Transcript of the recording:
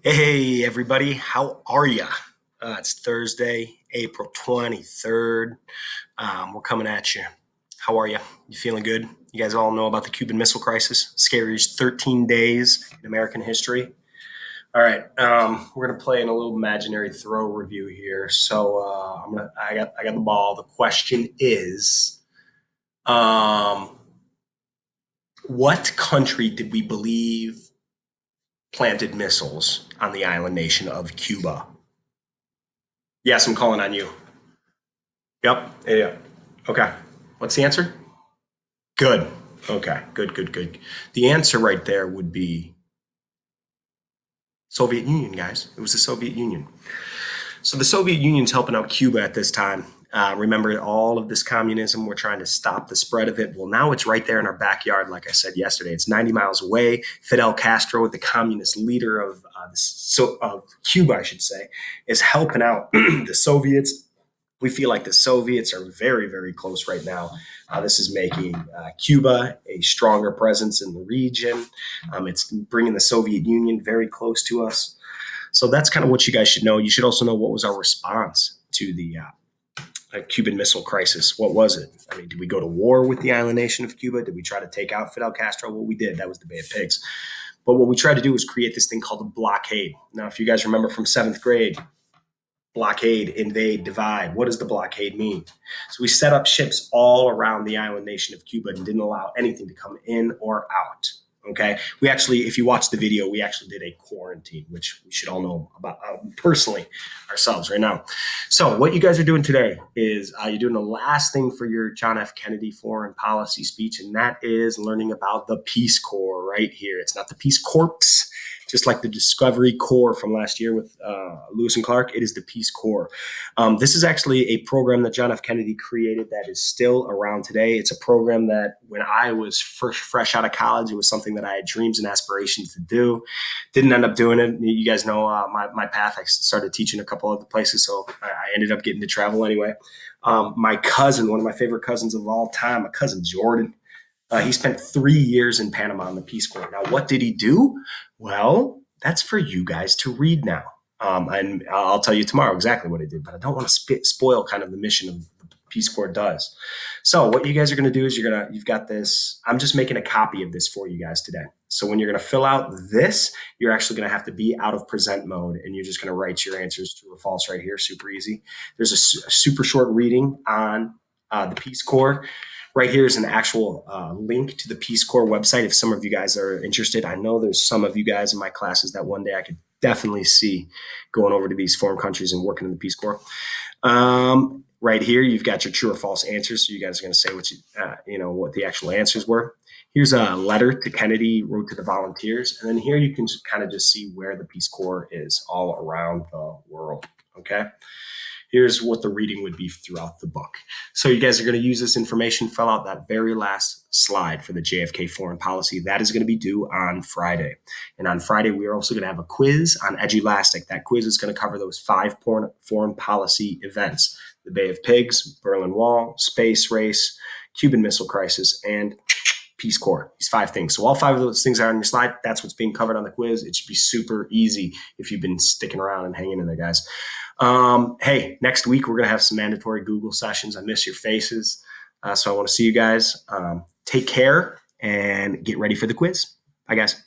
Hey, everybody, how are ya? It's Thursday, April 23rd. We're coming at you. How are you? You feeling good? You guys all know about the Cuban Missile Crisis, scariest 13 days in American history. All right, we're gonna play in a little imaginary throw review here. So I got the ball. The question is, um, what country did we believe planted missiles on the island nation of Cuba? Yes, I'm calling on you. Yep. Yeah. Okay. What's the answer? Good. Okay. Good, good, good. The answer right there would be Soviet Union, guys. It was the Soviet Union. So the Soviet Union's helping out Cuba at this time. Remember all of this communism, we're trying to stop the spread of it. Well, now it's right there in our backyard. Like I said yesterday, it's 90 miles away. Fidel Castro, the communist leader of Cuba, I should say, is helping out the Soviets. We feel like the Soviets are very, very close right now. This is making Cuba a stronger presence in the region. It's bringing the Soviet Union very close to us. So that's kind of what you guys should know. You should also know what was our response to the Cuban Missile Crisis. What was it? I mean, did we go to war with the island nation of Cuba? Did we try to take out Fidel Castro? Well, we did. That was the Bay of Pigs. But what we tried to do was create this thing called a blockade. Now, if you guys remember from seventh grade, blockade, invade, divide. What does the blockade mean? So we set up ships all around the island nation of Cuba and didn't allow anything to come in or out. Okay. We actually, if you watch the video, we actually did a quarantine, which we should all know about personally ourselves right now. So what you guys are doing today is you're doing the last thing for your John F. Kennedy foreign policy speech, and that is learning about the Peace Corps right here. It's not the Peace Corps, just like the Discovery Corps from last year with Lewis and Clark. It is the Peace Corps. This is actually a program that John F. Kennedy created that is still around today. It's a program that when I was fresh out of college, it was something that I had dreams and aspirations to do. Didn't end up doing it. You guys know my path. I started teaching a couple other places, so I ended up getting to travel anyway. My cousin, one of my favorite cousins of all time, my cousin Jordan, he spent 3 years in Panama in the Peace Corps. Now, what did he do? Well, that's for you guys to read now. And I'll tell you tomorrow exactly what he did, but I don't want to spoil kind of the mission of the Peace Corps does. So what you guys are going to do is you've got this. I'm just making a copy of this for you guys today. So when you're going to fill out this, you're actually going to have to be out of present mode, and you're just going to write your answers true or false right here. Super easy. There's a super short reading on the Peace Corps. Right here is an actual link to the Peace Corps website if some of you guys are interested. I know there's some of you guys in my classes that one day I could definitely see going over to these foreign countries and working in the Peace Corps. Right here, you've got your true or false answers. So you guys are going to say what the actual answers were. Here's a letter to Kennedy wrote to the volunteers. And then here you can kind of just see where the Peace Corps is all around the world. Okay. Here's what the reading would be throughout the book. So you guys are going to use this information, fill out that very last slide for the JFK foreign policy. That is going to be due on Friday. And on Friday, we are also going to have a quiz on Edulastic. That quiz is going to cover those 5 foreign policy events: the Bay of Pigs, Berlin Wall, space race, Cuban Missile Crisis, and Peace Corps. These 5 things. So all 5 of those things are on your slide. That's what's being covered on the quiz. It should be super easy if you've been sticking around and hanging in there, guys. Hey, next week we're going to have some mandatory Google sessions. I miss your faces. So I want to see you guys. Take care and get ready for the quiz. Bye, guys.